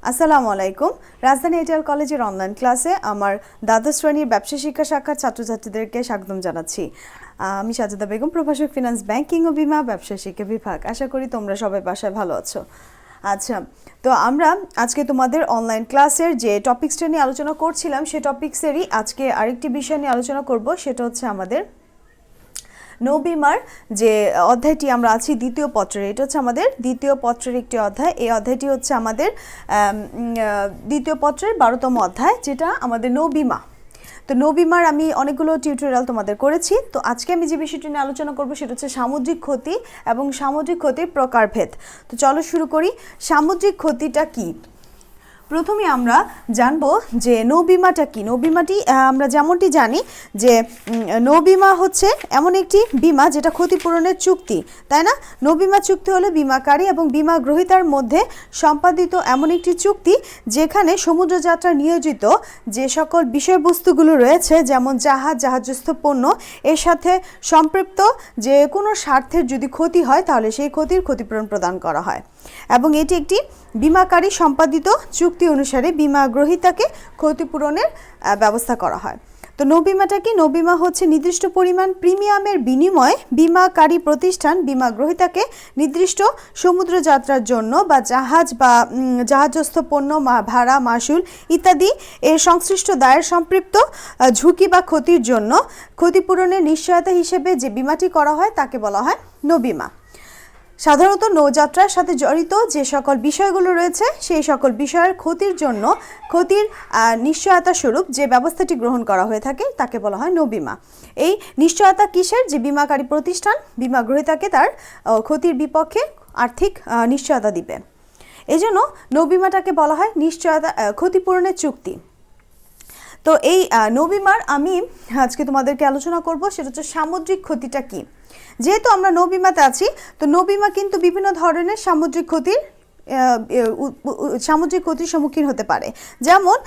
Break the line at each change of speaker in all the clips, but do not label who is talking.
আসসালামু আলাইকুম। রাজধানী এটিএল কলেজের অনলাইন ক্লাসে আমার দ্বাদশ শ্রেণীর ব্যবসা শিক্ষা শাখার ছাত্রছাত্রীদেরকে স্বাগতম জানাচ্ছি। আমি সাজেদা বেগম, প্রভাষক ফিনান্স ব্যাংকিং ও বিমা ব্যবসা শিক্ষা বিভাগ। আশা করি তোমরা সবাই বাসায় ভালো আছো। আচ্ছা, তো আমরা আজকে তোমাদের অনলাইন ক্লাসের যে টপিক্সটা নিয়ে আলোচনা করছিলাম সেই টপিক্সেরই আজকে আরেকটি বিষয় নিয়ে আলোচনা করব, সেটা হচ্ছে আমাদের নৌবিমার যে অধ্যায়টি আমরা আছি দ্বিতীয় পত্রের। এটা হচ্ছে আমাদের দ্বিতীয় পত্রের একটি অধ্যায়। এই অধ্যায়টি হচ্ছে আমাদের দ্বিতীয় পত্রের 12তম অধ্যায়, যেটা আমাদের নৌবিমা। তো নৌবিমার আমি অনেকগুলো টিউটোরিয়াল তোমাদের করেছি। তো আজকে আমি যে বিষয়টি নিয়ে আলোচনা করব সেটা হচ্ছে সামুদ্রিক ক্ষতি এবং সামুদ্রিক ক্ষতির প্রকারভেদ। তো চলো শুরু করি। সামুদ্রিক ক্ষতিটা কি? প্রথমে আমরা জানবো যে নৌবিমাটা কি। নৌবিমাটি আমরা যেমনটি জানি যে নৌবিমা হচ্ছে এমন একটি বিমা যেটা ক্ষতিপূরণের চুক্তি, তাই না? নৌবিমা চুক্তি হলো বিমাকারী এবং বিমা গ্রহীতার মধ্যে সম্পাদিত এমন একটি চুক্তি যেখানে সমুদ্রযাত্রা নিয়োজিত যে সকল বিষয়বস্তুগুলো রয়েছে, যেমন জাহাজ, জাহাজস্থ পণ্য, এর সাথে সম্পৃক্ত যে কোনো স্বার্থের যদি ক্ষতি হয় তাহলে সেই ক্ষতির ক্ষতিপূরণ প্রদান করা হয়। এবং এটি একটি বিমাকারী সম্পাদিত চুক্তি অনুসারে বিমা গ্রহীতাকে ক্ষতিপূরণের ব্যবস্থা করা হয়। তো নৌবিমাটা কি? নৌবিমা হচ্ছে নির্দিষ্ট পরিমাণ প্রিমিয়ামের বিনিময়ে বিমাকারী প্রতিষ্ঠান বিমা গ্রহীতাকে নির্দিষ্ট সমুদ্র যাত্রার জন্য বা জাহাজস্থ পণ্য ভাড়া, মাশুল ইত্যাদি এর সংশ্লিষ্ট দায়ের সম্পৃক্ত ঝুঁকি বা ক্ষতির জন্য ক্ষতিপূরণের নিশ্চয়তা হিসেবে যে বিমাটি করা হয় তাকে বলা হয় নৌবিমা। সাধারণত নৌযাত্রার সাথে জড়িত যে সকল বিষয়গুলো রয়েছে সেই সকল বিষয়ের ক্ষতির জন্য ক্ষতির নিশ্চয়তা স্বরূপ যে ব্যবস্থাটি গ্রহণ করা হয়ে থাকে তাকে বলা হয় নৌবিমা। এই নিশ্চয়তা কিসের? যে বিমাকারী প্রতিষ্ঠান বিমা গ্রহীতাকে তার ক্ষতির বিপক্ষে আর্থিক নিশ্চয়তা দিবে। এজন্য নৌবিমাটাকে বলা হয় নিশ্চয়তা ক্ষতিপূরণের চুক্তি। তো এই নৌবিমার আমি আজকে তোমাদেরকে আলোচনা করব সেটা হচ্ছে সামুদ্রিক ক্ষতিটা কি। যেহেতু আমরা নৌবিমাতে আছি, তো নৌবিমা কিন্তু বিভিন্ন ধরনের সামুদ্রিক ক্ষতির সম্মুখীন হতে পারে। যেমন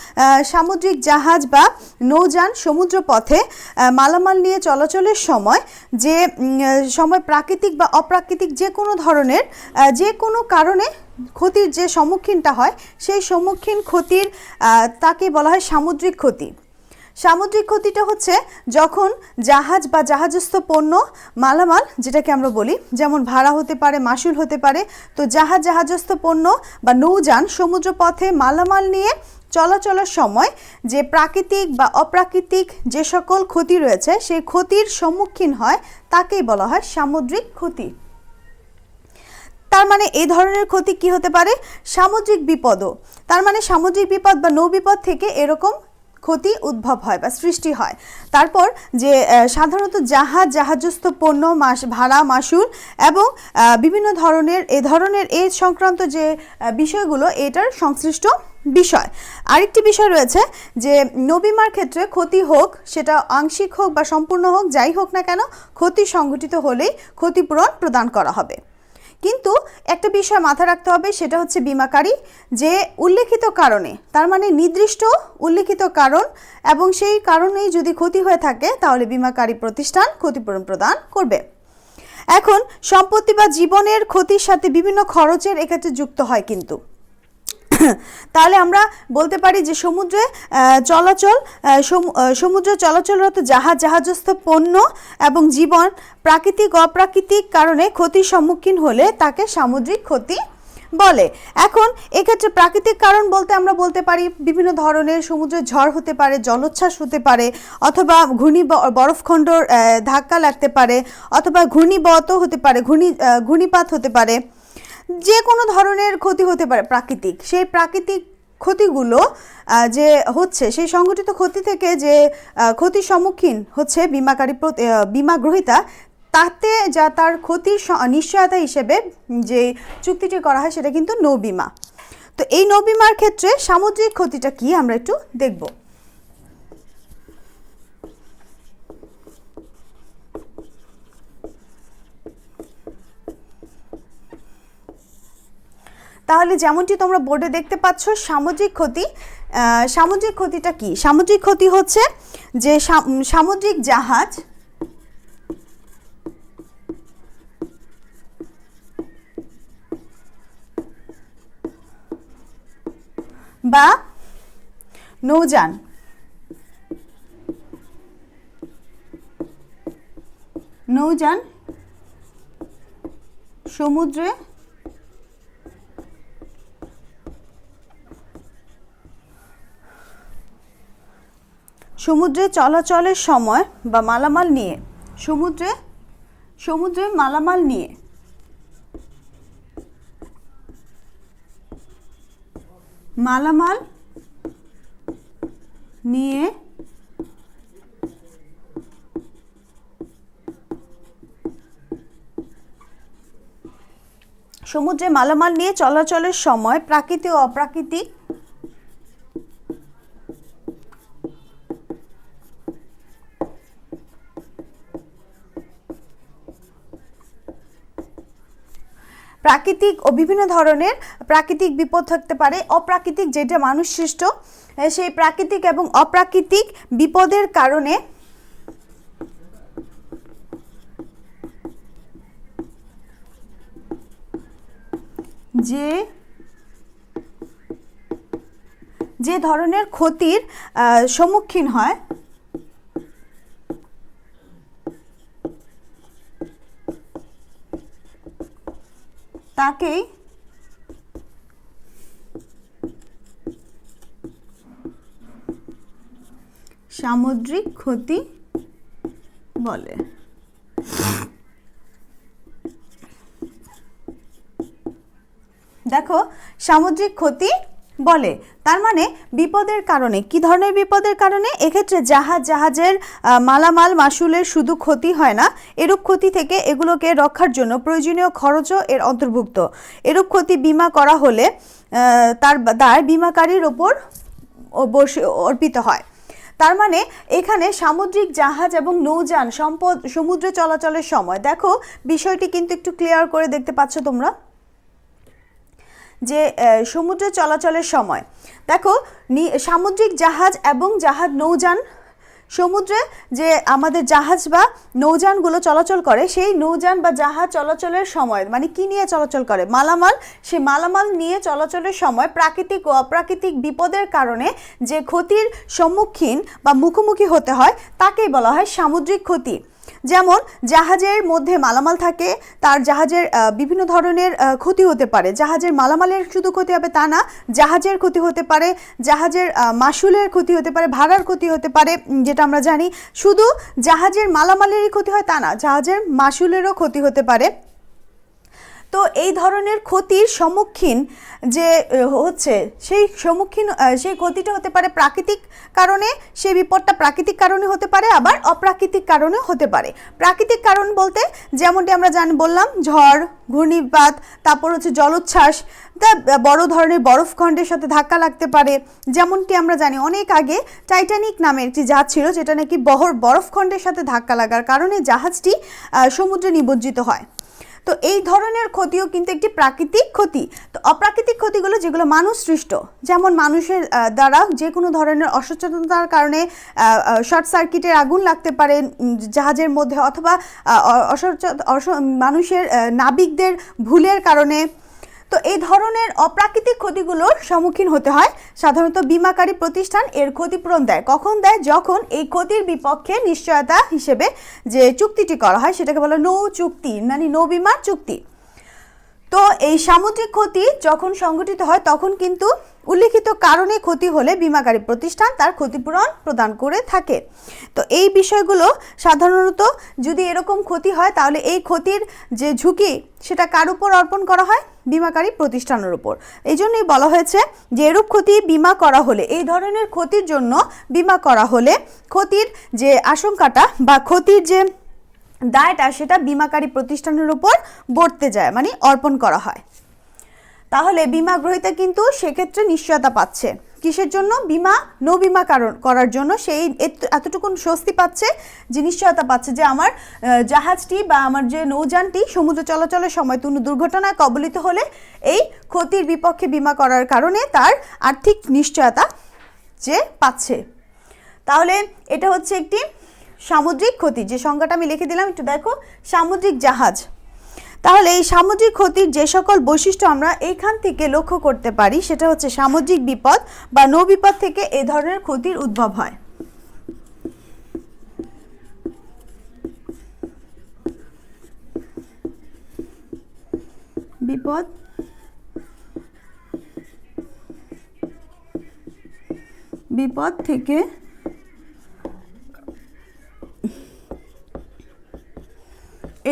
সামুদ্রিক জাহাজ বা নৌযান সমুদ্র পথে মালামাল নিয়ে চলাচলের সময় যে সময় প্রাকৃতিক বা অপ্রাকৃতিক যে কোনো ধরনের যে কোনো কারণে ক্ষতির যে সম্মুখীনটা হয় সেই সম্মুখীন ক্ষতির তাকে বলা হয় সামুদ্রিক ক্ষতি। সামুদ্রিক ক্ষতিটা হচ্ছে যখন জাহাজ বা জাহাজস্থ পণ্য মালামাল, যেটাকে আমরা বলি, যেমন ভাড়া হতে পারে, মাশুল হতে পারে। তো জাহাজস্থ পণ্য বা নৌযান সমুদ্র পথে মালামাল নিয়ে চলাচলের সময় যে প্রাকৃতিক বা অপ্রাকৃতিক যে সকল ক্ষতি রয়েছে সেই ক্ষতির সম্মুখীন হয় তাকেই বলা হয় সামুদ্রিক ক্ষতি। তার মানে এই ধরনের ক্ষতি কি হতে পারে? সামুদ্রিক বিপদও। তার মানে সামুদ্রিক বিপদ বা নৌবিপদ থেকে এরকম ক্ষতি উদ্ভব হয় বা সৃষ্টি হয়। তারপর যে সাধারণত জাহাজস্থ পণ্য ভাড়া, মাশুল এবং বিভিন্ন ধরনের এই সংক্রান্ত যে বিষয়গুলো এটার সংশ্লিষ্ট বিষয়। আরেকটি বিষয় রয়েছে যে নৌবিমার ক্ষেত্রে ক্ষতি হোক সেটা আংশিক হোক বা সম্পূর্ণ হোক, যাই হোক না কেন, ক্ষতি সংঘটিত হলেই ক্ষতিপূরণ প্রদান করা হবে। কিন্তু একটা বিষয় মাথায় রাখতে হবে, সেটা হচ্ছে বিমাকারী যে উল্লেখিত কারণে, তার মানে নির্দিষ্ট উল্লেখিত কারণ এবং সেই কারণেই যদি ক্ষতি হয়ে থাকে তাহলে বিমাকারী প্রতিষ্ঠান ক্ষতিপূরণ প্রদান করবে। এখন সম্পত্তি বা জীবনের ক্ষতির সাথে বিভিন্ন খরচের এক্ষেত্রে যুক্ত হয় কিন্তু। তাহলে আমরা বলতে পারি যে সমুদ্রে চলাচলরত জাহাজস্থ পণ্য এবং জীবন প্রাকৃতিক অপ্রাকৃতিক কারণে ক্ষতির সম্মুখীন হলে তাকে সামুদ্রিক ক্ষতি বলে। এখন এক্ষেত্রে প্রাকৃতিক কারণ বলতে আমরা বলতে পারি বিভিন্ন ধরনের সমুদ্রের ঝড় হতে পারে, জলোচ্ছ্বাস হতে পারে, অথবা বরফখণ্ড ধাক্কা লাগতে পারে, অথবা ঘূর্ণিবতও হতে পারে, ঘূর্ণিপাত হতে পারে, যে কোনো ধরনের ক্ষতি হতে পারে প্রাকৃতিক। সেই প্রাকৃতিক ক্ষতিগুলো যে হচ্ছে সেই সংঘটিত ক্ষতি থেকে যে ক্ষতির সম্মুখীন হচ্ছে বিমা গ্রহীতা, তাতে যা তার ক্ষতির নিশ্চয়তা হিসেবে যে চুক্তিটি করা হয় সেটা কিন্তু নৌবিমা। তো এই নৌবিমার ক্ষেত্রে সামুদ্রিক ক্ষতিটা কি আমরা একটু দেখব। তাহলে যেমনটি তোমরা বোর্ডে দেখতে পাচ্ছ সামুদ্রিক ক্ষতিটা কি? সামুদ্রিক ক্ষতি হচ্ছে যে সামুদ্রিক জাহাজ বা নৌযান সমুদ্রে চলাচলের সময় বা মালামাল নিয়ে সমুদ্রে মালামাল নিয়ে সমুদ্রে মালামাল নিয়ে চলাচলের সময় প্রাকৃতিক ও অপ্রাকৃতিক প্রাকৃতিক ও বিভিন্ন ধরনের প্রাকৃতিক বিপদ থাকতে পারে, অপ্রাকৃতিক যেটা মানুষ সৃষ্ট, সেই প্রাকৃতিক এবং অপ্রাকৃতিক বিপদের কারণে যে ধরনের ক্ষতির সম্মুখীন হয় তাকেই সামুদ্রিক ক্ষতি বলে। দেখো, সামুদ্রিক ক্ষতি বলে, তার মানে বিপদের কারণে, কি ধরনের বিপদের কারণে? এক্ষেত্রে জাহাজের মালামাল মাসুলের শুধু ক্ষতি হয় না, এরূপ ক্ষতি থেকে এগুলোকে রক্ষার জন্য প্রয়োজনীয় খরচও এর অন্তর্ভুক্ত। এরূপ ক্ষতি বিমা করা হলে তার দায় বিমাকারীর ওপর অর্পিত হয়। তার মানে এখানে সামুদ্রিক জাহাজ এবং নৌযান সমুদ্রে চলাচলের সময়, দেখো বিষয়টি কিন্তু একটু ক্লিয়ার করে দেখতে পাচ্ছ তোমরা, যে সমুদ্রে চলাচলের সময় দেখো সামুদ্রিক জাহাজ এবং নৌযান, সমুদ্রে যে আমাদের জাহাজ বা নৌযানগুলো চলাচল করে, সেই নৌযান বা জাহাজ চলাচলের সময় মানে কি নিয়ে চলাচল করে? মালামাল। সেই মালামাল নিয়ে চলাচলের সময় প্রাকৃতিক ও অপ্রাকৃতিক বিপদের কারণে যে ক্ষতির সম্মুখীন বা মুখোমুখি হতে হয় তাকেই বলা হয় সামুদ্রিক ক্ষতি। যেমন জাহাজের মধ্যে মালামাল থাকে, তার জাহাজের বিভিন্ন ধরনের ক্ষতি হতে পারে। জাহাজের মালামালের শুধু ক্ষতি হবে তা না, জাহাজের ক্ষতি হতে পারে, জাহাজের মাসুলের ক্ষতি হতে পারে, ভাড়ার ক্ষতি হতে পারে, যেটা আমরা জানি। শুধু জাহাজের মালামালেরই ক্ষতি হয় তা না, জাহাজের মাসুলেরও ক্ষতি হতে পারে। তো এই ধরনের ক্ষতির সম্মুখীন যে হচ্ছে, সেই ক্ষতিটা হতে পারে প্রাকৃতিক কারণে, সেই বিপদটা প্রাকৃতিক কারণে হতে পারে, আবার অপ্রাকৃতিক কারণে হতে পারে। প্রাকৃতিক কারণ বলতে যেমনটি আমরা বললাম, ঝড়, ঘূর্ণিপাত, তারপর হচ্ছে জলোচ্ছ্বাস, বড় ধরনের বরফখণ্ডের সাথে ধাক্কা লাগতে পারে। যেমনটি আমরা জানি অনেক আগে টাইটানিক নামের একটি জাহাজ ছিল, যেটা নাকি বরফখণ্ডের সাথে ধাক্কা লাগার কারণে জাহাজটি সমুদ্রে নিমজ্জিত হয়। তো এই ধরনের ক্ষতিও কিন্তু একটি প্রাকৃতিক ক্ষতি। তো অপ্রাকৃতিক ক্ষতিগুলো যেগুলো মানুষ সৃষ্ট, যেমন মানুষের দ্বারা যে কোনো ধরনের অসচেতনতার কারণে শর্ট সার্কিটের আগুন লাগতে পারে জাহাজের মধ্যে, অথবা মানুষের নাবিকদের ভুলের কারণে। তো এই ধরনের অপ্রাকৃতিক ক্ষতিগুলোর সম্মুখীন হতে হয় সাধারণত বিমাকারী প্রতিষ্ঠান এর ক্ষতিপূরণ দেয়। কখন দেয়? যখন এই ক্ষতির বিপক্ষে নিশ্চয়তা হিসেবে যে চুক্তিটি করা হয় সেটাকে বলা নৌ চুক্তি, মানে নৌ বিমা চুক্তি। তো এই সামুদ্রিক ক্ষতি যখন সংঘটিত হয় তখন কিন্তু উল্লিখিত কারণে ক্ষতি হলে বিমাকারী প্রতিষ্ঠান তার ক্ষতিপূরণ প্রদান করে থাকে। তো এই বিষয়গুলো সাধারণত যদি এরকম ক্ষতি হয় তাহলে এই ক্ষতির যে ঝুঁকি সেটা কার উপর অর্পণ করা হয়? বিমাকারী প্রতিষ্ঠানের উপর। এই জন্যই বলা হয়েছে যে এরূপ ক্ষতি বিমা করা হলে, এই ধরনের ক্ষতির জন্য বিমা করা হলে ক্ষতির যে আশঙ্কাটা বা ক্ষতির যে দায়টা সেটা বিমাকারী প্রতিষ্ঠানের উপর বর্তে যায়, মানে অর্পণ করা হয়। তাহলে বিমা গ্রহীতা কিন্তু সেক্ষেত্রে নিশ্চয়তা পাচ্ছে। কিসের জন্য? নৌ বিমা করার জন্য সেই এতটুকু স্বস্তি পাচ্ছে, যে নিশ্চয়তা পাচ্ছে যে আমার জাহাজটি বা আমার যে নৌযানটি সমুদ্র চলাচলের সময় কোনো দুর্ঘটনায় কবলিত হলে এই ক্ষতির বিপক্ষে বিমা করার কারণে তার আর্থিক নিশ্চয়তা যে পাচ্ছে। তাহলে এটা হচ্ছে একটি সামুদ্রিক ক্ষতি, যে সংজ্ঞাটা আমি লিখে দিলাম, একটু দেখো। সামুদ্রিক জাহাজ, তাহলে এই সামুদ্রিক ক্ষতির যে সকল বৈশিষ্ট্য আমরা এখান থেকে লক্ষ্য করতে পারি সেটা হচ্ছে সামুদ্রিক বিপদ বা নৌবিপদ থেকে এই ধরনের ক্ষতির উদ্ভব হয়। বিপদ থেকে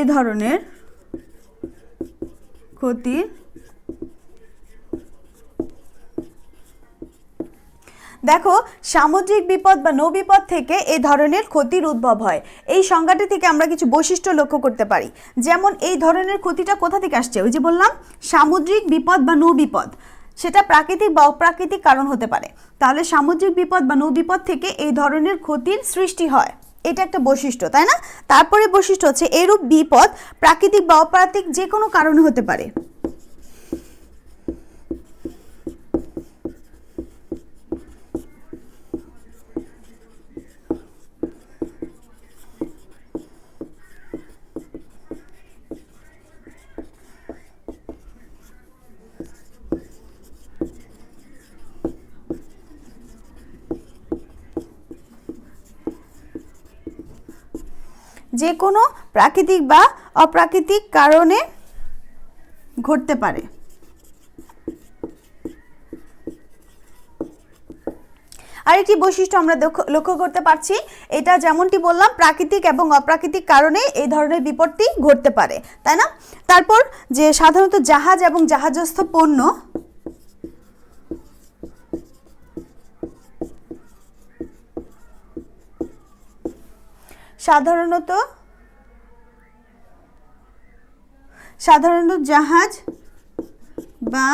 এ ধরনের ক্ষতি দেখো সামুদ্রিক বিপদ বা নৌবিপদ থেকে এই ধরনের ক্ষতির উদ্ভব হয়। এই সংজ্ঞাটি থেকে আমরা কিছু বৈশিষ্ট্য লক্ষ্য করতে পারি। যেমন এই ধরনের ক্ষতিটা কোথা থেকে আসছে, ওই যে বললাম সামুদ্রিক বিপদ বা নৌবিপদ, সেটা প্রাকৃতিক বা অপ্রাকৃতিক কারণ হতে পারে। তাহলে সামুদ্রিক বিপদ বা নৌবিপদ থেকে এই ধরনের ক্ষতির সৃষ্টি হয়, এটা একটা বৈশিষ্ট্য, তাই না? তারপরে বৈশিষ্ট্য হচ্ছে এরূপ বিপদ প্রাকৃতিক বা অপ্রাকৃতিক যে কোনো কারণে হতে পারে। যে কোনো প্রাকৃতিক বা অপ্রাকৃতিক কারণে ঘটতে পারে। আরেকটি বৈশিষ্ট্য আমরা লক্ষ্য করতে পারছি, এটা যেমনটি বললাম প্রাকৃতিক এবং অপ্রাকৃতিক কারণে এই ধরনের বিপত্তি ঘটতে পারে, তাই না? তারপর যে সাধারণত জাহাজ এবং জাহাজস্থ পণ্য সাধারণত জাহাজ বা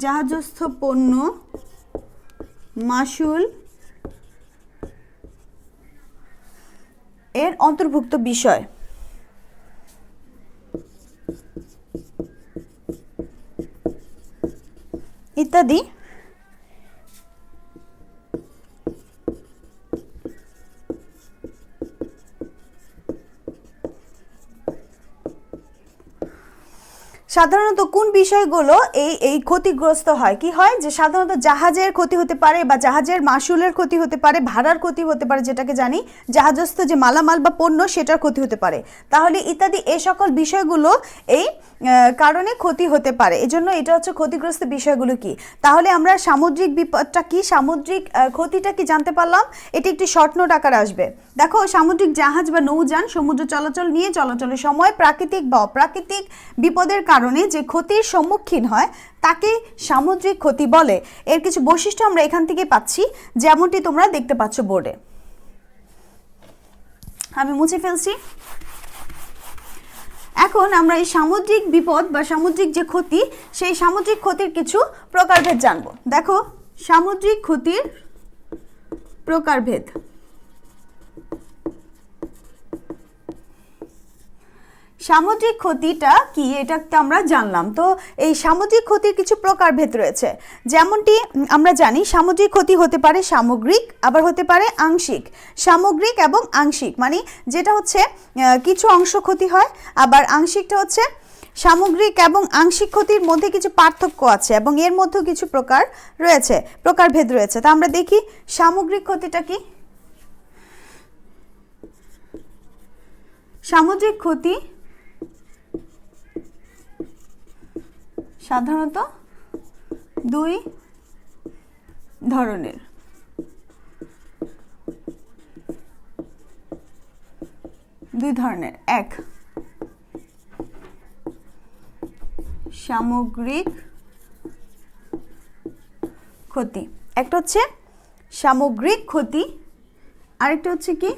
জাহাজস্থ পণ্য মাশুল এর অন্তর্ভুক্ত বিষয়। ইত্যাদি। সাধারণত কোন বিষয়গুলো এই ক্ষতিগ্রস্ত হয়? কি হয় যে সাধারণত জাহাজের ক্ষতি হতে পারে বা জাহাজের মাশুলের ক্ষতি হতে পারে, ভাড়ার ক্ষতি হতে পারে, যেটাকে জানি জাহাজস্থ যে মালামাল বা পণ্য সেটার ক্ষতি হতে পারে। তাহলে ইত্যাদি এই সকল বিষয়গুলো এই কারণে ক্ষতি হতে পারে। এজন্য এটা হচ্ছে ক্ষতিগ্রস্ত বিষয়গুলো কি। তাহলে আমরা সামুদ্রিক বিপদটা কি, সামুদ্রিক ক্ষতিটা কি জানতে পারলাম। এটি একটি শর্ট নোট আকারে আসবে। দেখো সামুদ্রিক জাহাজ বা নৌযান সমুদ্র চলাচল নিয়ে চলাচলের সময় প্রাকৃতিক বা অপ্রাকৃতিক বিপদের কারণে যে ক্ষতির সম্মুখীন হয় তাকে সামুদ্রিক ক্ষতি বলে। এর কিছু বৈশিষ্ট্য আমরা এখান থেকে পাচ্ছি, যেমনটি তোমরা দেখতে পাচ্ছ বোর্ডে। আমি মুছে ফেলছি। এখন আমরা এই সামুদ্রিক বিপদ বা সামুদ্রিক যে ক্ষতি, সেই সামুদ্রিক ক্ষতির কিছু প্রকারভেদ জানব। দেখো সামুদ্রিক ক্ষতির প্রকারভেদ। সামুদ্রিক ক্ষতিটা কি এটা আমরা জানলাম। তো এই সামুদ্রিক ক্ষতির কিছু প্রকারভেদ রয়েছে। যেমনটি আমরা জানি সামুদ্রিক ক্ষতি হতে পারে সামগ্রিক, আবার হতে পারে আংশিক। সামগ্রিক এবং আংশিক মানে যেটা হচ্ছে কিছু অংশ ক্ষতি হয়, আবার আংশিকটা হচ্ছে সামগ্রিক এবং আংশিক ক্ষতির মধ্যে কিছু পার্থক্য আছে এবং এর মধ্যেও কিছু প্রকারভেদ রয়েছে। তা আমরা দেখি সামগ্রিক ক্ষতিটা কি। সামুদ্রিক ক্ষতি সাধারণত দুই ধরনের। এক সামগ্রিক ক্ষতি, একটা হচ্ছে সামগ্রিক ক্ষতি, আরেকটা হচ্ছে কি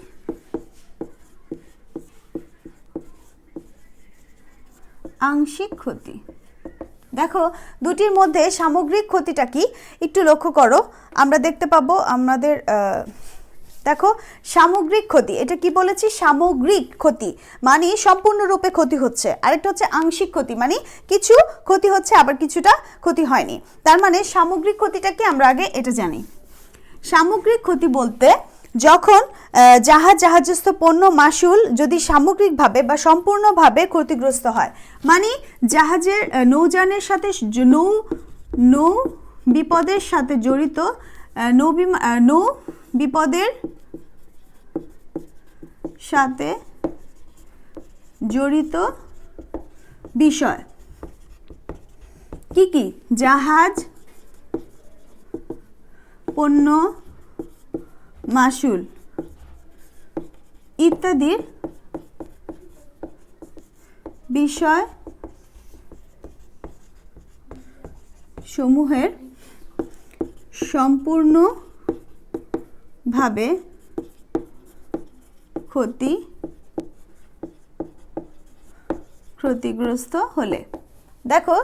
আংশিক ক্ষতি। দেখো দুটির মধ্যে সামগ্রিক ক্ষতিটা কি একটু লক্ষ্য করো। আমরা দেখতে পাবো আমাদের দেখো সামগ্রিক ক্ষতি, এটা কি বলেছি সামগ্রিক ক্ষতি মানে সম্পূর্ণরূপে ক্ষতি হচ্ছে। আরেকটা হচ্ছে আংশিক ক্ষতি মানে কিছু ক্ষতি হচ্ছে আবার কিছুটা ক্ষতি হয়নি। তার মানে সামগ্রিক ক্ষতিটা কি আমরা আগে এটা জানি। সামগ্রিক ক্ষতি বলতে যখন জাহাজ জাহাজস্থ পণ্য মাশুল যদি সামগ্রিকভাবে বা সম্পূর্ণভাবে ক্ষতিগ্রস্ত হয়, মানে জাহাজের নৌযানের সাথে নৌ বিপদের সাথে জড়িত নৌ বিপদের সাথে জড়িত বিষয় কি কি? জাহাজ, পণ্য, মাশুল ইত্যাদির বিষয় সমূহের সম্পূর্ণভাবে ক্ষতিগ্রস্ত হলে, দেখো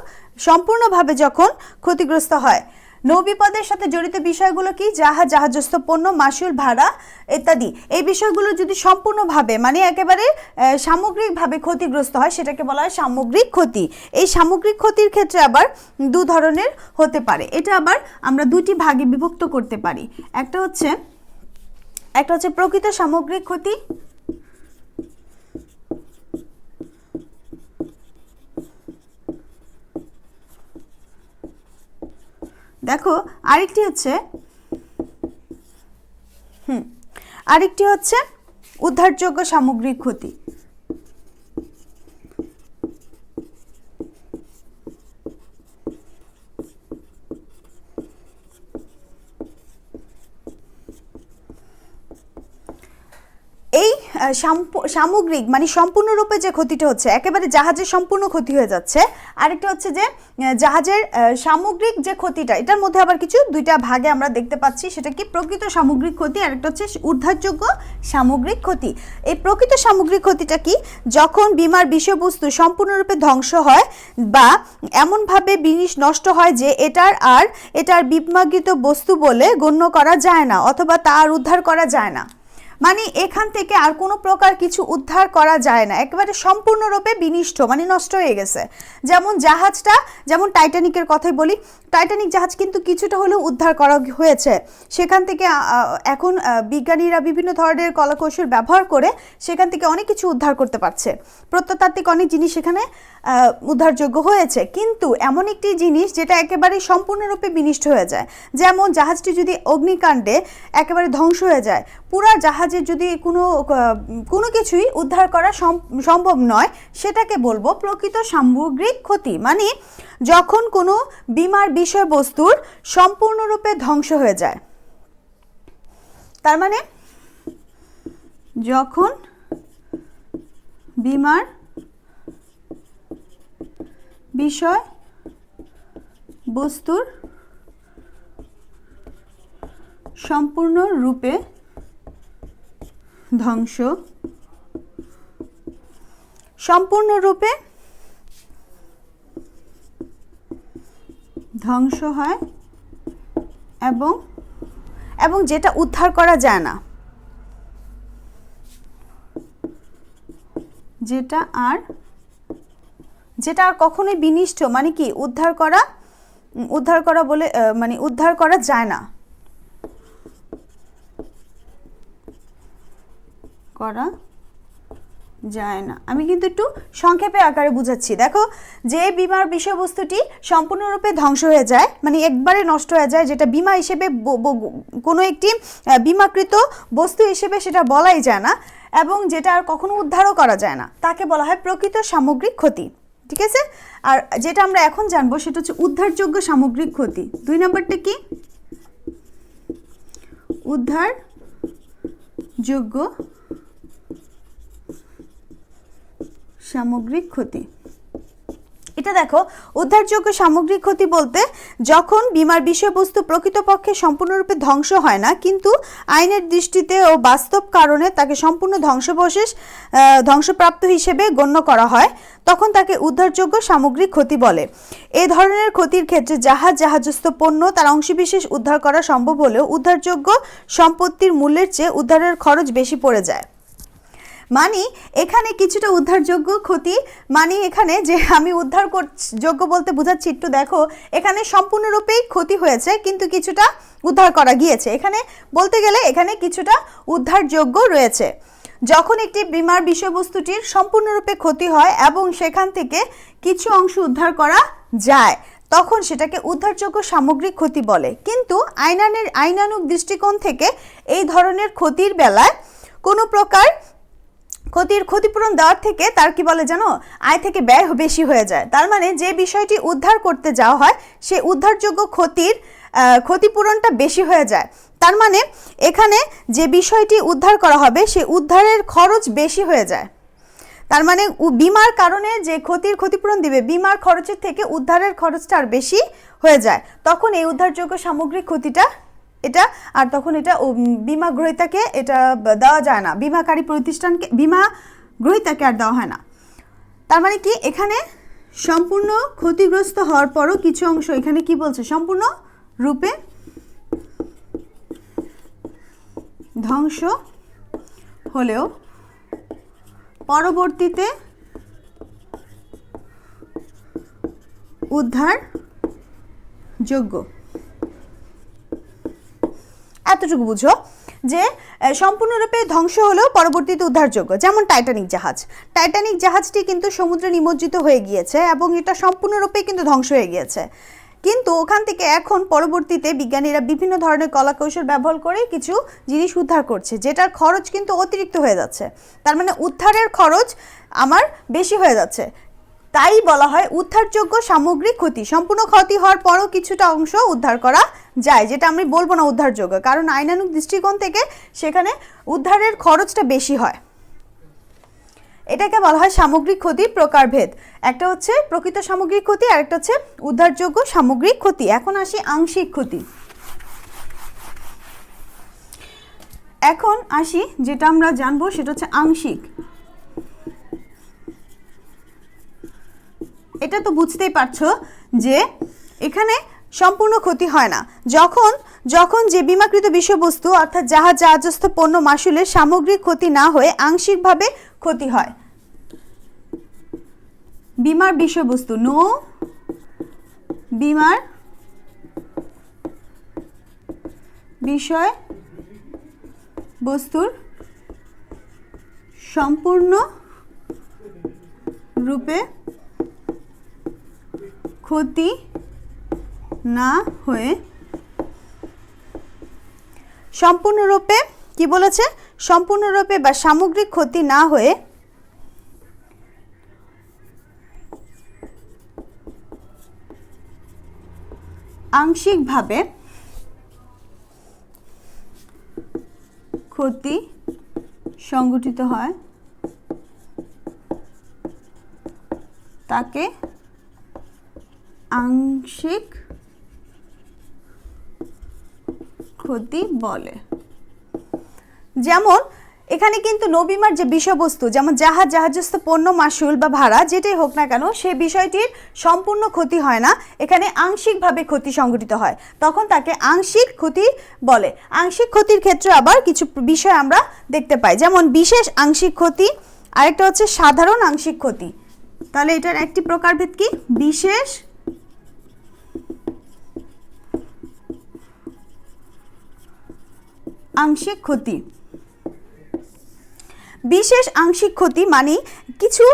সম্পূর্ণভাবে যখন ক্ষতিগ্রস্ত হয়, নৌবিপদের সাথে জড়িত বিষয়গুলো কি? জাহাজ, জাহাজস্থ পণ্য, মাশুল, ভাড়া ইত্যাদি। এই বিষয়গুলো যদি সম্পূর্ণভাবে মানে একেবারে সামগ্রিকভাবে ক্ষতিগ্রস্ত হয় সেটাকে বলা হয় সামগ্রিক ক্ষতি। এই সামগ্রিক ক্ষতির ক্ষেত্রে আবার দু ধরনের হতে পারে। এটা আবার আমরা দুটি ভাগে বিভক্ত করতে পারি। একটা হচ্ছে প্রকৃত সামগ্রিক ক্ষতি, দেখো আরেকটি হচ্ছে উদ্ধারযোগ্য সামগ্রিক ক্ষতি। এই সামগ্রিক মানে সম্পূর্ণরূপে যে ক্ষতিটা হচ্ছে, একেবারে জাহাজের সম্পূর্ণ ক্ষতি হয়ে যাচ্ছে। আরেকটা হচ্ছে যে জাহাজের সামগ্রিক যে ক্ষতিটা, এটার মধ্যে আবার কিছু দুইটা ভাগে আমরা দেখতে পাচ্ছি। সেটা কি? প্রকৃত সামগ্রিক ক্ষতি, আরেকটা হচ্ছে উদ্ধারযোগ্য সামগ্রিক ক্ষতি। এই প্রকৃত সামগ্রিক ক্ষতিটা কি? যখন বিমার বিষয়বস্তু সম্পূর্ণরূপে ধ্বংস হয় বা এমনভাবে জিনিস নষ্ট হয় যে এটার বিমাকৃত বস্তু বলে গণ্য করা যায় না, অথবা তা আর উদ্ধার করা যায় না। মানে এখান থেকে আর কোনো প্রকার কিছু উদ্ধার করা যায় না, একেবারে সম্পূর্ণরূপে বিনষ্ট মানে নষ্ট হয়ে গেছে। যেমন জাহাজটা, যেমন টাইটানিকের কথাই বলি, টাইটানিক জাহাজ কিন্তু কিছুটা হলেও উদ্ধার করা হয়েছে। সেখান থেকে এখন বিজ্ঞানীরা বিভিন্ন ধরনের কলাকৌশল ব্যবহার করে সেখান থেকে অনেক কিছু উদ্ধার করতে পারছে। প্রত্নতাত্ত্বিক অনেক জিনিস সেখানে উদ্ধারযোগ্য হয়েছে। কিন্তু এমন একটি জিনিস যেটা একেবারে সম্পূর্ণরূপে বিনষ্ট হয়ে যায়, যেমন জাহাজটি যদি অগ্নিকাণ্ডে একেবারে ধ্বংস হয়ে যায়, পুরা জাহাজের যদি কোনো কিছুই উদ্ধার করা সম্ভব নয়, সেটাকে বলবো প্রকৃত সামগ্রিক ক্ষতি। মানে যখন কোনো বিমার বিষয়বস্তুর সম্পূর্ণরূপে ধ্বংস হয়ে যায়, তার মানে যখন বিমার বিষয় বস্তুর সম্পূর্ণরূপে ধ্বংস হয় এবং যেটা উদ্ধার করা যায় না, যেটা আর কখনোই বিনষ্ট মানে কি উদ্ধার করা বলে মানে উদ্ধার করা যায় না, আমি কিন্তু একটু সংক্ষেপে আকারে বুঝাচ্ছি। দেখো, যে বিমার বিষয়বস্তুটি সম্পূর্ণরূপে ধ্বংস হয়ে যায় মানে একবারে নষ্ট হয়ে যায়, যেটা বিমা হিসেবে কোনো একটি বিমাকৃত বস্তু হিসেবে সেটা বলাই যায় না এবং যেটা আর কখনো উদ্ধারও করা যায় না, তাকে বলা হয় প্রকৃত সামগ্রিক ক্ষতি। ঠিক আছে? আর যেটা আমরা এখন জানবো সেটা হচ্ছে উদ্ধারযোগ্য সামগ্রিক ক্ষতি। 2 নম্বরটা কি? উদ্ধারযোগ্য সামগ্রিক ক্ষতি। এটা দেখো, উদ্ধারযোগ্য সামগ্রিক ক্ষতি বলতে যখন বিমার বিষয়বস্তু প্রকৃতপক্ষে সম্পূর্ণরূপে ধ্বংস হয় না, কিন্তু আইনের দৃষ্টিতে ও বাস্তব কারণে তাকে সম্পূর্ণ ধ্বংসপ্রাপ্ত হিসেবে গণ্য করা হয়, তখন তাকে উদ্ধারযোগ্য সামগ্রিক ক্ষতি বলে। এই ধরনের ক্ষতির ক্ষেত্রে জাহাজস্থ পণ্য তার অংশবিশেষ উদ্ধার করা সম্ভব হলেও উদ্ধারযোগ্য সম্পত্তির মূল্যের চেয়ে উদ্ধারের খরচ বেশি পড়ে যায়। মানে এখানে কিছুটা উদ্ধারযোগ্য ক্ষতি, মানে এখানে যে আমি যোগ্য বলতে বোঝাচ্ছি, একটু দেখো এখানে সম্পূর্ণরূপেই ক্ষতি হয়েছে কিন্তু কিছুটা উদ্ধার করা গিয়েছে। এখানে বলতে গেলে এখানে কিছুটা উদ্ধারযোগ্য রয়েছে। যখন একটি বিমার বিষয়বস্তুটির সম্পূর্ণরূপে ক্ষতি হয় এবং সেখান থেকে কিছু অংশ উদ্ধার করা যায় তখন সেটাকে উদ্ধারযোগ্য সামগ্রিক ক্ষতি বলে। কিন্তু আইনানুগ দৃষ্টিকোণ থেকে এই ধরনের ক্ষতির বেলায় কোনো প্রকার ক্ষতিপূরণ দেওয়ার থেকে তার কি বলে জানো, আয় থেকে ব্যয় বেশি হয়ে যায়। তার মানে যে বিষয়টি উদ্ধার করতে যাওয়া হয় সে উদ্ধারযোগ্য ক্ষতিপূরণটা বেশি হয়ে যায়। তার মানে এখানে যে বিষয়টি উদ্ধার করা হবে সে উদ্ধারের খরচ বেশি হয়ে যায়। তার মানে বিমার কারণে যে ক্ষতিপূরণ দিবে বিমার খরচের থেকে উদ্ধারের খরচটা আর বেশি হয়ে যায়, তখন এই উদ্ধারযোগ্য সামগ্রিক ক্ষতিটা এটা আর তখন এটা বিমা গ্রহীতাকে এটা দেওয়া যায় না, বিমাকারী প্রতিষ্ঠানকে বিমা গ্রহীতাকে আর দেওয়া হয় না। তার মানে কি এখানে সম্পূর্ণ ক্ষতিগ্রস্ত হওয়ার পরও কিছু অংশ, এখানে কি বলছে, সম্পূর্ণ রূপে ধ্বংস হলেও পরবর্তীতে উদ্ধার যোগ্য। এতটুকু বুঝো যে সম্পূর্ণরূপে ধ্বংস হলেও পরবর্তীতে উদ্ধারযোগ্য। যেমন টাইটানিক জাহাজটি কিন্তু সমুদ্রে নিমজ্জিত হয়ে গিয়েছে এবং এটা সম্পূর্ণরূপে কিন্তু ধ্বংস হয়ে গিয়েছে, কিন্তু ওখান থেকে এখন পরবর্তীতে বিজ্ঞানীরা বিভিন্ন ধরনের কলাকৌশল ব্যবহার করে কিছু জিনিস উদ্ধার করছে, যেটার খরচ কিন্তু অতিরিক্ত হয়ে যাচ্ছে। তার মানে উদ্ধারের খরচ আমার বেশি হয়ে যাচ্ছে, তাই বলা হয় উদ্ধারযোগ্য সামগ্রিক ক্ষতি। সম্পূর্ণ ক্ষতি হওয়ার পরও কিছুটা অংশ উদ্ধার করা যায়, যেটা আমি বলবো না উদ্ধারযোগ্য, কারণ আইনানুগ দৃষ্টিকোণ থেকে সেখানে উদ্ধারের খরচটা বেশি হয়। এটাকে বলা হয় সামগ্রিক ক্ষতির প্রকারভেদ। একটা হচ্ছে প্রকৃত সামগ্রিক ক্ষতি আর একটা হচ্ছে উদ্ধারযোগ্য সামগ্রিক ক্ষতি। এখন আসি আংশিক ক্ষতি। এখন আসি যেটা আমরা জানবো সেটা হচ্ছে আংশিক। এটা তো বুঝতেই পারছো যে এখানে সম্পূর্ণ ক্ষতি হয় না, যখন যে বিমাকৃত বিষয়বস্তু অর্থাৎ জাহাজস্থ পণ্য মাসুলের সামগ্রিক ক্ষতি না হয়ে আংশিকভাবে ক্ষতি হয়। বিমার বিষয়বস্তু বিমার বিষয় বস্তুর সম্পূর্ণ রূপে ক্ষতি না হয়ে সম্পূর্ণরূপে কি বলেছে, সম্পূর্ণরূপে বা সামগ্রিক ক্ষতি না হয়ে আংশিকভাবে ক্ষতি সংঘটিত হয় তাকে আংশিক ক্ষতি বলে। যেমন এখানে কিন্তু নৌবিমার যে বিষয়বস্তু, যেমন জাহাজস্থ পণ্য মাসুল বা ভাড়া যেটাই হোক না কেন, সে বিষয়টির সম্পূর্ণ ক্ষতি হয় না, এখানে আংশিকভাবে ক্ষতি সংঘটিত হয়, তখন তাকে আংশিক ক্ষতি বলে। আংশিক ক্ষতির ক্ষেত্রে আবার কিছু বিষয় আমরা দেখতে পাই, যেমন বিশেষ আংশিক ক্ষতি, আরেকটা হচ্ছে সাধারণ আংশিক ক্ষতি। তাহলে এটার একটি প্রকারভেদ কি, বিশেষ আংশিক ক্ষতি। বিশেষ আংশিক ক্ষতি মানে কিছু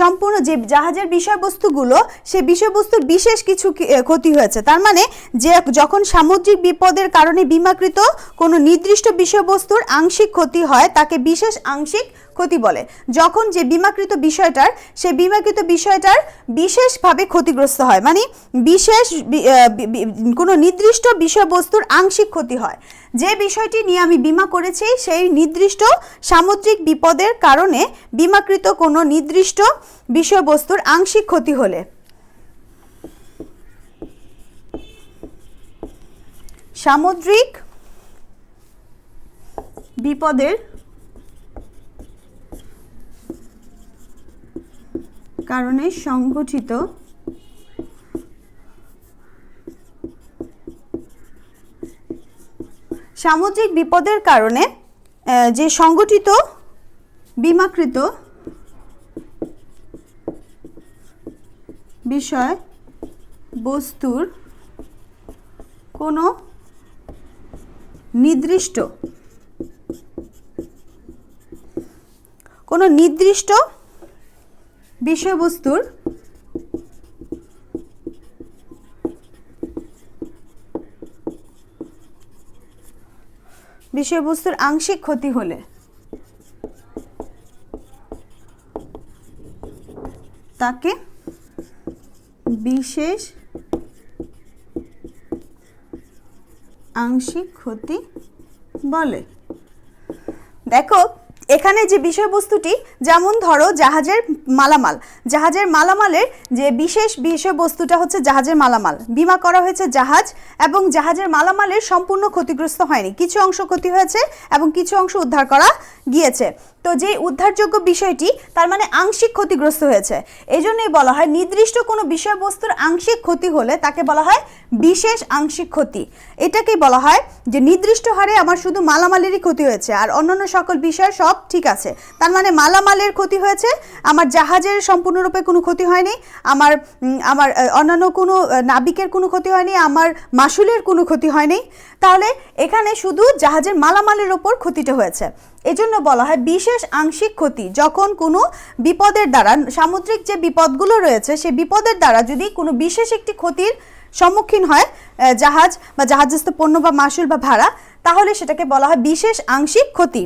সম্পূর্ণ যে জাহাজের বিষয়বস্তুগুলো, সে বিষয়বস্তুর বিশেষ কিছু ক্ষতি হয়েছে। তার মানে যে যখন সামুদ্রিক বিপদের কারণে বিমাকৃত কোনো নির্দিষ্ট বিষয়বস্তুর আংশিক ক্ষতি হয় তাকে বিশেষ আংশিক ক্ষতি বলে। যখন যে বিমাকৃত বিষয়টার, সে বিমাকৃত বিষয়টার বিশেষভাবে ক্ষতিগ্রস্ত হয়, মানে বিশেষ কোনো নির্দিষ্ট বিষয়বস্তুর আংশিক ক্ষতি হয়। যে বিষয়টি নিয়ে আমি বিমা করেছি সেই নির্দিষ্ট সামুদ্রিক বিপদের কারণে বিমাকৃত কোনো নির্দিষ্ট বিষয়বস্তুর আংশিক ক্ষতি হলে সামুদ্রিক বিপদের কারণে সংঘটিত সামুদ্রিক বিপদের কারণে যে সংঘটিত বিমাকৃত বিষয় বস্তুর কোনো নির্দিষ্ট বিষয়বস্তুর আংশিক ক্ষতি হলে তাকে বিশেষ আংশিক ক্ষতি বলে। দেখো এখানে যে বিষয়বস্তুটি, যেমন ধরো জাহাজের মালামালের যে বিশেষ বিষয়বস্তুটা হচ্ছে জাহাজের মালামাল। বিমা করা হয়েছে জাহাজ, এবং জাহাজের মালামালের সম্পূর্ণ ক্ষতিগ্রস্ত হয়নি, কিছু অংশ ক্ষতি হয়েছে এবং কিছু অংশ উদ্ধার করা গিয়েছে। তো যে উদ্ধারযোগ্য বিষয়টি তার মানে আংশিক ক্ষতিগ্রস্ত হয়েছে। এই জন্যই বলা হয় নির্দিষ্ট কোনো বিষয়বস্তুর আংশিক ক্ষতি হলে তাকে বলা হয় বিশেষ আংশিক ক্ষতি। এটাকেই বলা হয় যে নির্দিষ্ট হারে আমার শুধু মালামালেরই ক্ষতি হয়েছে আর অন্যান্য সকল বিষয় সব ঠিক আছে। তার মানে মালামালের ক্ষতি হয়েছে, আমার জাহাজের সম্পূর্ণরূপে কোনো ক্ষতি হয়নি, আমার অন্যান্য কোনো নাবিকের কোনো ক্ষতি হয়নি, আমার মাসুলের কোনো ক্ষতি হয়নি। তাহলে এখানে শুধু জাহাজের মালামালের ওপর ক্ষতিটা হয়েছে। এজন্য বলা হয় বিশেষ আংশিক ক্ষতি যখন কোনো বিপদের দ্বারা, সামুদ্রিক যে বিপদগুলো রয়েছে সেই বিপদের দ্বারা যদি কোনো বিশেষ একটি ক্ষতির সম্মুখীন হয় জাহাজ বা জাহাজস্থ পণ্য বা মাসুল বা ভাড়া, তাহলে সেটাকে বলা হয় বিশেষ আংশিক ক্ষতি।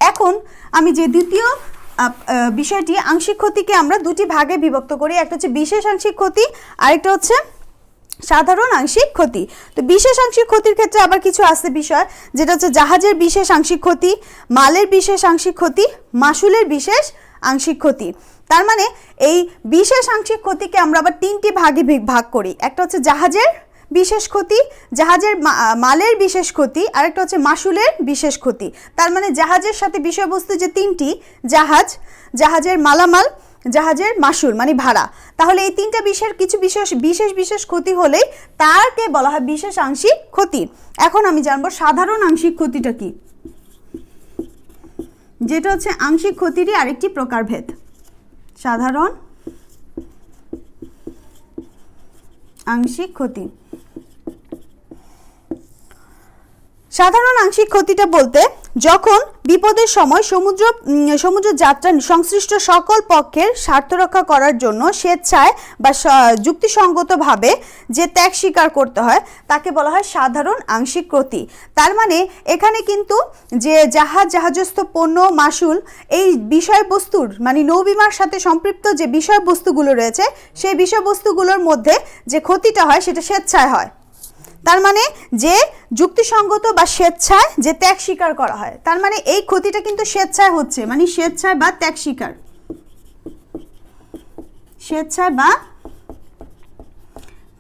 এখন আমি যে দ্বিতীয় বিষয়টি, আংশিক ক্ষতিকে আমরা দুটি ভাগে বিভক্ত করি, একটা হচ্ছে বিশেষ আংশিক ক্ষতি, আরেকটা হচ্ছে সাধারণ আংশিক ক্ষতি। তো বিশেষ আংশিক ক্ষতির ক্ষেত্রে আবার কিছু আছে বিষয়, যেটা হচ্ছে জাহাজের বিশেষ আংশিক ক্ষতি, মালের বিশেষ আংশিক ক্ষতি, মাসুলের বিশেষ আংশিক ক্ষতি। তার মানে এই বিশেষ আংশিক ক্ষতিকে আমরা আবার তিনটি ভাগে ভাগ করি, একটা হচ্ছে জাহাজের বিশেষ ক্ষতি, জাহাজের মালের বিশেষ ক্ষতি, আরেকটা হচ্ছে মাসুলের বিশেষ ক্ষতি। তার মানে জাহাজের সাথে বিষয়বস্তু যে তিনটি, জাহাজের মালামাল, জাহাজের মাসুল মানে ভাড়া, তাহলে এই তিনটা বিষয়ের কিছু বিশেষ ক্ষতি হলেই তাকে বলা হয় বিশেষ আংশিক ক্ষতি। এখন আমি জানবো সাধারণ আংশিক ক্ষতিটা কি, যেটা হচ্ছে আংশিক ক্ষতিরই আরেকটি প্রকারভেদ। সাধারণ আংশিক ক্ষতি। সাধারণ আংশিক ক্ষতিটা বলতে যখন বিপদের সময় সমুদ্র যাত্রা সংশ্লিষ্ট সকল পক্ষের স্বার্থ রক্ষা করার জন্য স্বেচ্ছায় বা যুক্তিসঙ্গতভাবে যে ত্যাগ স্বীকার করতে হয় তাকে বলা হয় সাধারণ আংশিক ক্ষতি। তার মানে এখানে কিন্তু যে জাহাজস্থ পণ্য মাসুল এই বিষয়বস্তুর মানে নৌবিমার সাথে সম্পৃক্ত যে বিষয়বস্তুগুলো রয়েছে সেই বিষয়বস্তুগুলোর মধ্যে যে ক্ষতিটা হয় সেটা স্বেচ্ছায় হয়। তার মানে যে যুক্তিসঙ্গত বা স্বেচ্ছায় যে ত্যাগ স্বীকার করা হয়, তার মানে এই ক্ষতিটা কিন্তু স্বেচ্ছায় হচ্ছে, মানে স্বেচ্ছায় বা ত্যাগ স্বীকার, স্বেচ্ছায় বা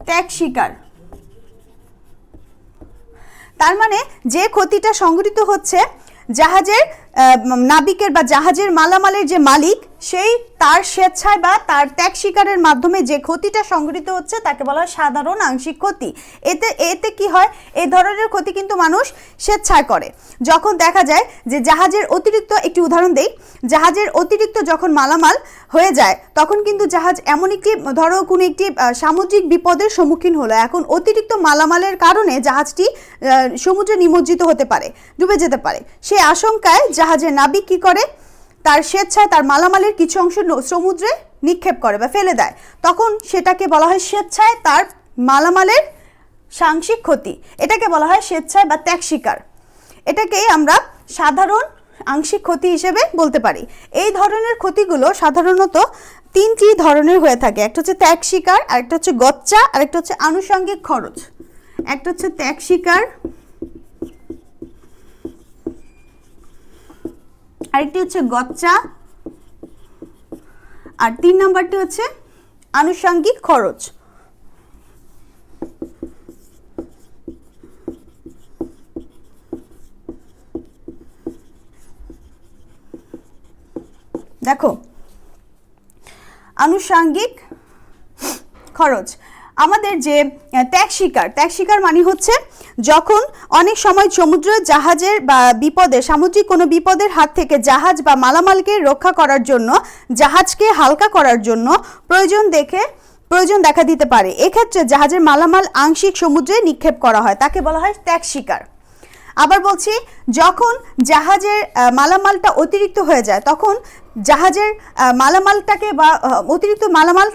ত্যাগ স্বীকার। তার মানে যে ক্ষতিটা সংঘটিত হচ্ছে জাহাজের নাবিকের বা জাহাজের মালামালের যে মালিক সেই তার স্বেচ্ছায় বা তার ত্যাগ স্বীকারের মাধ্যমে যে ক্ষতিটা সংঘটিত হচ্ছে তাকে বলা হয় সাধারণ আংশিক ক্ষতি। এতে কি হয়, এই ধরনের ক্ষতি কিন্তু মানুষ স্বেচ্ছায় করে। যখন দেখা যায় যে জাহাজের অতিরিক্ত, একটি উদাহরণ দেই, জাহাজের অতিরিক্ত যখন মালামাল হয়ে যায় তখন কিন্তু জাহাজ এমন একটি, ধরো কোনো একটি সামুদ্রিক বিপদের সম্মুখীন হলো, এখন অতিরিক্ত মালামালের কারণে জাহাজটি সমুদ্রে নিমজ্জিত হতে পারে, ডুবে যেতে পারে। সেই আশঙ্কায় জাহাজের নাবিক কি করে, তার স্বেচ্ছায় তার মালামালের কিছু অংশ সমুদ্রে নিক্ষেপ করে বা ফেলে দেয়, তখন সেটাকে বলা হয় স্বেচ্ছায় তার মালামালের সাংশিক ক্ষতি। এটাকে বলা হয় স্বেচ্ছায় বা ত্যাগ স্বীকার। এটাকেই আমরা সাধারণ আংশিক ক্ষতি হিসেবে বলতে পারি। এই ধরনের ক্ষতিগুলো সাধারণত তিনটি ধরনের হয়ে থাকে, একটা হচ্ছে ত্যাগ স্বীকার, আরেকটা হচ্ছে গচ্চা, আরেকটা হচ্ছে আনুষঙ্গিক খরচ। একটা হচ্ছে ত্যাগ স্বীকার, আরেকটি হচ্ছে গচ্চা, আর 3 নম্বরটি হচ্ছে আনুষঙ্গিক খরচ। দেখো আনুষঙ্গিক খরচ, আমাদের যে ত্যাগ শিকার মানে হচ্ছে যখন অনেক সময় সমুদ্র জাহাজের বা বিপদে সামুদ্রিক কোনো বিপদের হাত থেকে জাহাজ বা মালামালকে রক্ষা করার জন্য জাহাজকে হালকা করার জন্য প্রয়োজন দেখা দিতে পারে। এক্ষেত্রে জাহাজের মালামাল আংশিক সমুদ্রে নিক্ষেপ করা হয়, তাকে বলা হয় ত্যাগ শিকার। আবার বলছি, যখন জাহাজের মালামালটা অতিরিক্ত হয়ে যায় তখন জাহাজের মালামালটাকে বা অতিরিক্ত মালামাল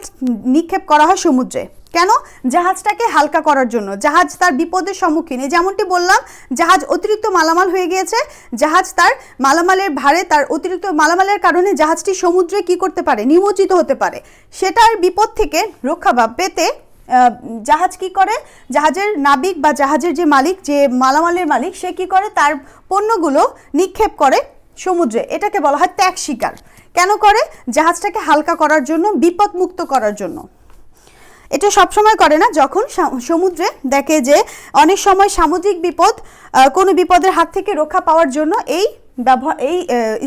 নিক্ষেপ করা হয় সমুদ্রে। কেন? জাহাজটাকে হালকা করার জন্য, জাহাজ তার বিপদের সম্মুখীন। যেমনটি বললাম, জাহাজ অতিরিক্ত মালামাল হয়ে গিয়েছে, জাহাজ তার মালামালের ভারে, তার অতিরিক্ত মালামালের কারণে জাহাজটি সমুদ্রে কি করতে পারে? নিমজ্জিত হতে পারে। সেটার বিপদ থেকে রক্ষা পেতে জাহাজ কি করে? জাহাজের নাবিক বা জাহাজের যে মালিক, যে মালামালের মালিক, সে কি করে? তার পণ্যগুলো নিক্ষেপ করে সমুদ্রে। এটাকে বলা হয় ত্যাগ শিকার। কেন করে? জাহাজটাকে হালকা করার জন্য, বিপদমুক্ত করার জন্য। এটা সবসময় করে না, যখন সমুদ্রে দেখে যে অনেক সময় সামুদ্রিক বিপদ, কোনো বিপদের হাত থেকে রক্ষা পাওয়ার জন্য এই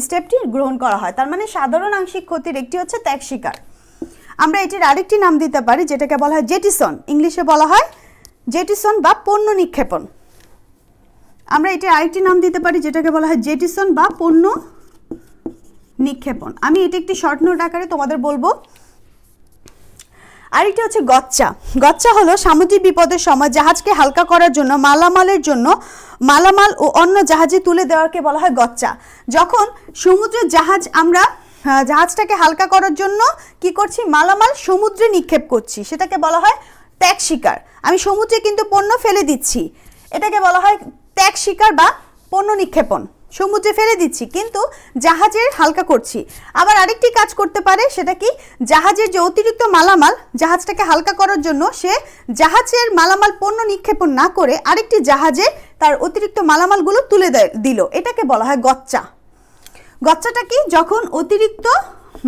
স্টেপটি গ্রহণ করা হয়। তার মানে সাধারণ আংশিক ক্ষতির একটি হচ্ছে ত্যাগ শিকার। আমরা এটির আরেকটি নাম দিতে পারি যেটাকে বলা হয় জেটিসন। ইংলিশে বলা হয় জেটিসন বা পণ্য নিক্ষেপণ। আমরা এটির আরেকটি নাম দিতে পারি যেটাকে বলা হয় জেটিসন বা পণ্য নিক্ষেপণ। আমি এটি একটি শর্ট নোট আকারে তোমাদের বলবো। আরেকটি হচ্ছে গচ্চা। গচ্চা হলো সামুদ্রিক বিপদের সময় জাহাজকে হালকা করার জন্য মালামাল ও অন্য জাহাজে তুলে দেওয়াকে বলা হয় গচ্চা। যখন সমুদ্রের আমরা জাহাজটাকে হালকা করার জন্য কি করছি? মালামাল সমুদ্রে নিক্ষেপ করছি, সেটাকে বলা হয় ত্যাগ শিকার। আমি সমুদ্রে কিন্তু পণ্য ফেলে দিচ্ছি, এটাকে বলা হয় ত্যাগ শিকার বা পণ্য নিক্ষেপণ। সমুদ্রে ফেলে দিচ্ছি কিন্তু জাহাজের হালকা করছি। আবার আরেকটি কাজ করতে পারে, সেটা কি? জাহাজের যে অতিরিক্ত মালামাল, জাহাজটাকে হালকা করার জন্য সে জাহাজের মালামাল পণ্য নিক্ষেপণ না করে আরেকটি জাহাজে তার অতিরিক্ত মালামালগুলো তুলে দিল, এটাকে বলা হয় গচ্চা। গচ্চাটা কি? যখন অতিরিক্ত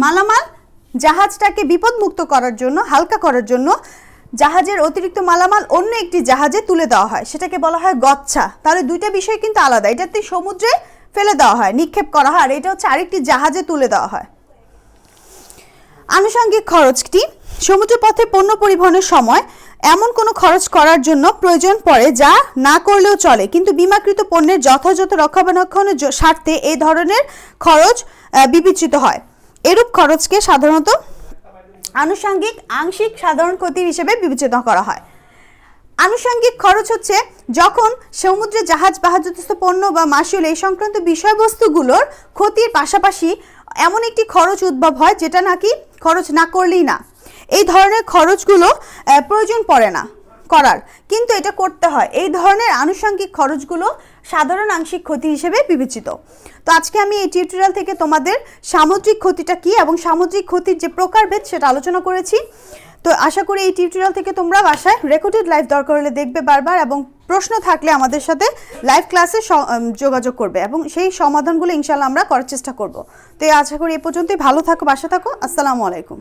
মালামাল জাহাজটাকে বিপদমুক্ত করার জন্য, হালকা করার জন্য জাহাজের অতিরিক্ত মালামাল অন্য একটি জাহাজে তুলে দেওয়া হয়, সেটাকে বলা হয় গচ্চা। তাহলে দুইটা বিষয় কিন্তু আলাদা। এটাতে সমুদ্রে ফেলে দেওয়া হয়, নিক্ষেপ করা হয়, আর এটা হচ্ছে আরেকটি জাহাজে তুলে দেওয়া হয়। আনুষঙ্গিক খরচটি সমুদ্রপথে পণ্য পরিবহনের সময় এমন কোনো খরচ করার জন্য প্রয়োজন পড়ে যা না করলেও চলে, কিন্তু বীমাকৃত পণ্যের যথাযথ রক্ষণাবেক্ষণের স্বার্থে এই ধরনের খরচ বিবেচিত হয়। এরূপ খরচকে সাধারণত আনুষঙ্গিক আংশিক সাধারণ ক্ষতি হিসেবে বিবেচিত করা হয়। আনুষঙ্গিক খরচ হচ্ছে যখন সমুদ্রে জাহাজ বাহাজতস্থ পণ্য বা মাসুল এই সংক্রান্ত বিষয়বস্তুগুলোর ক্ষতির পাশাপাশি এমন একটি খরচ উদ্ভব হয় যেটা নাকি খরচ না করলেই না। এই ধরনের খরচগুলো প্রয়োজন পড়ে না করার, কিন্তু এটা করতে হয়। এই ধরনের আনুষঙ্গিক খরচগুলো সাধারণ আংশিক ক্ষতি হিসেবে বিবেচিত। তো আজকে আমি এই টিউটোরিয়াল থেকে তোমাদের সামুদ্রিক ক্ষতিটা কি এবং সামুদ্রিক ক্ষতির যে প্রকারভেদ সেটা আলোচনা করেছি। তো আশা করি এই টিউটোরিয়াল থেকে তোমরা বাসায় রেকর্ডেড লাইভ দরকার হলে দেখবে বারবার, এবং প্রশ্ন থাকলে আমাদের সাথে লাইভ ক্লাসে যোগাযোগ করবে এবং সেই সমাধানগুলো ইনশাআল্লাহ আমরা করার চেষ্টা করব। তো আশা করি এ পর্যন্তই। ভালো থাকো, বাসা থাকো। আসসালামু আলাইকুম।